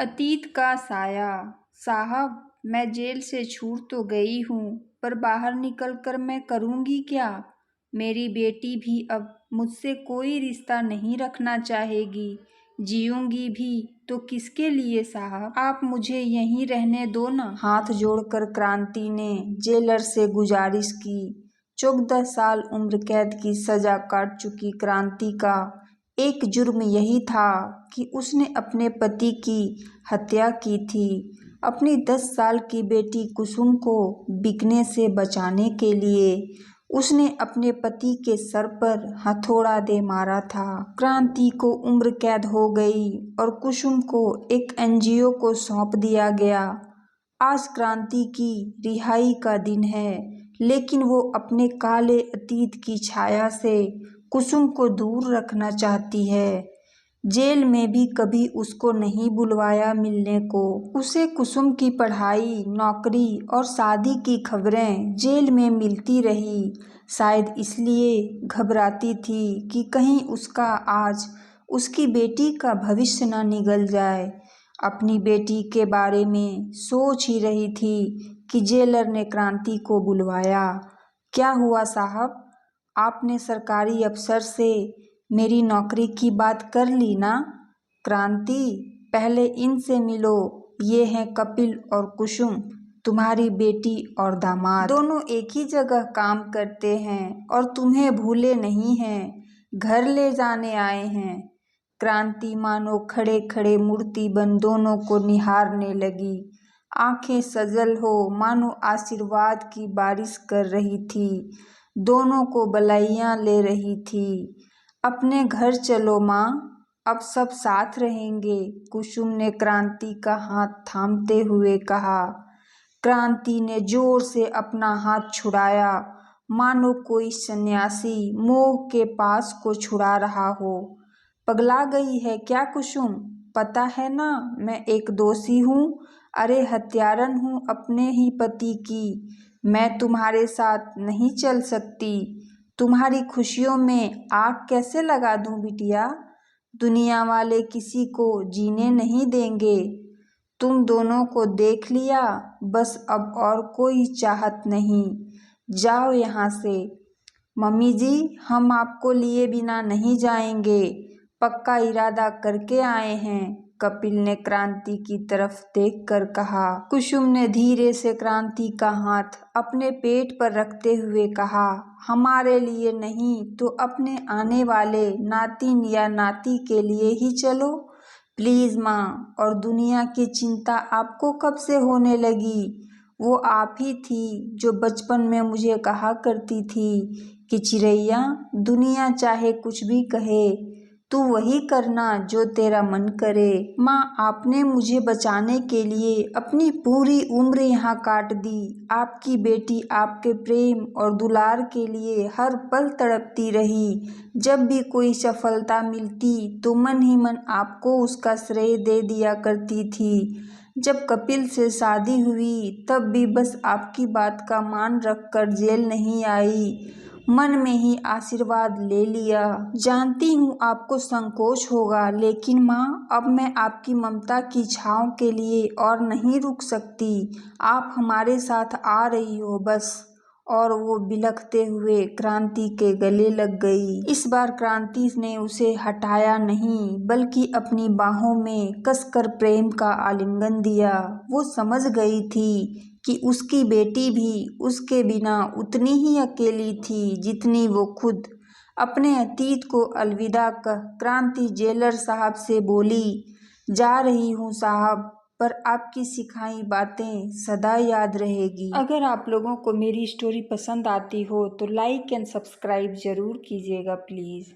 अतीत का साया। साहब, मैं जेल से छूट तो गई हूँ, पर बाहर निकलकर मैं करूँगी क्या? मेरी बेटी भी अब मुझसे कोई रिश्ता नहीं रखना चाहेगी। जीऊँगी भी तो किसके लिए साहब? आप मुझे यहीं रहने दो ना। हाथ जोड़कर क्रांति ने जेलर से गुजारिश की। 14 साल उम्र कैद की सजा काट चुकी क्रांति का एक जुर्म यही था कि उसने अपने पति की हत्या की थी। अपनी 10 साल की बेटी कुसुम को बिकने से बचाने के लिए उसने अपने पति के सर पर हथौड़ा दे मारा था। क्रांति को उम्र कैद हो गई और कुसुम को एक एनजीओ को सौंप दिया गया। आज क्रांति की रिहाई का दिन है, लेकिन वो अपने काले अतीत की छाया से कुसुम को दूर रखना चाहती है। जेल में भी कभी उसको नहीं बुलवाया मिलने को। उसे कुसुम की पढ़ाई, नौकरी और शादी की खबरें जेल में मिलती रही। शायद इसलिए घबराती थी कि कहीं उसका आज उसकी बेटी का भविष्य न निगल जाए। अपनी बेटी के बारे में सोच ही रही थी कि जेलर ने क्रांति को बुलवाया। क्या हुआ साहब? आपने सरकारी अफसर से मेरी नौकरी की बात कर ली ना? क्रांति, पहले इनसे मिलो। ये हैं कपिल और कुसुम, तुम्हारी बेटी और दामाद। दोनों एक ही जगह काम करते हैं और तुम्हें भूले नहीं हैं, घर ले जाने आए हैं। क्रांति मानो खड़े खड़े मूर्ति बन दोनों को निहारने लगी। आंखें सजल हो मानो आशीर्वाद की बारिश कर रही थी। दोनों को बधाइयाँ ले रही थी। अपने घर चलो माँ, अब सब साथ रहेंगे, कुसुम ने क्रांति का हाथ थामते हुए कहा। क्रांति ने जोर से अपना हाथ छुड़ाया, मानो कोई सन्यासी मोह के पास को छुड़ा रहा हो। पगला गई है क्या कुसुम? पता है ना मैं एक दोषी हूँ। अरे हत्यारन हूँ अपने ही पति की। मैं तुम्हारे साथ नहीं चल सकती। तुम्हारी खुशियों में आग कैसे लगा दूं बिटिया? दुनिया वाले किसी को जीने नहीं देंगे। तुम दोनों को देख लिया, बस अब और कोई चाहत नहीं। जाओ यहाँ से। मम्मी जी, हम आपको लिए बिना नहीं जाएंगे, पक्का इरादा करके आए हैं, कपिल ने क्रांति की तरफ देखकर कहा। कुसुम ने धीरे से क्रांति का हाथ अपने पेट पर रखते हुए कहा, हमारे लिए नहीं तो अपने आने वाले नातिन या नाती के लिए ही चलो प्लीज माँ। और दुनिया की चिंता आपको कब से होने लगी? वो आप ही थी जो बचपन में मुझे कहा करती थी कि चिड़ैया, दुनिया चाहे कुछ भी कहे, तू वही करना जो तेरा मन करे। माँ, आपने मुझे बचाने के लिए अपनी पूरी उम्र यहाँ काट दी। आपकी बेटी आपके प्रेम और दुलार के लिए हर पल तड़पती रही। जब भी कोई सफलता मिलती तो मन ही मन आपको उसका श्रेय दे दिया करती थी। जब कपिल से शादी हुई तब भी बस आपकी बात का मान रखकर जेल नहीं आई, मन में ही आशीर्वाद ले लिया। जानती हूँ आपको संकोच होगा, लेकिन माँ, अब मैं आपकी ममता की छाँव के लिए और नहीं रुक सकती। आप हमारे साथ आ रही हो बस। और वो बिलखते हुए क्रांति के गले लग गई। इस बार क्रांति ने उसे हटाया नहीं, बल्कि अपनी बाहों में कसकर प्रेम का आलिंगन दिया। वो समझ गई थी कि उसकी बेटी भी उसके बिना उतनी ही अकेली थी जितनी वो खुद। अपने अतीत को अलविदा कह क्रांति जेलर साहब से बोली, जा रही हूँ साहब, पर आपकी सिखाई बातें सदा याद रहेगी। अगर आप लोगों को मेरी स्टोरी पसंद आती हो तो लाइक एंड सब्सक्राइब ज़रूर कीजिएगा प्लीज़।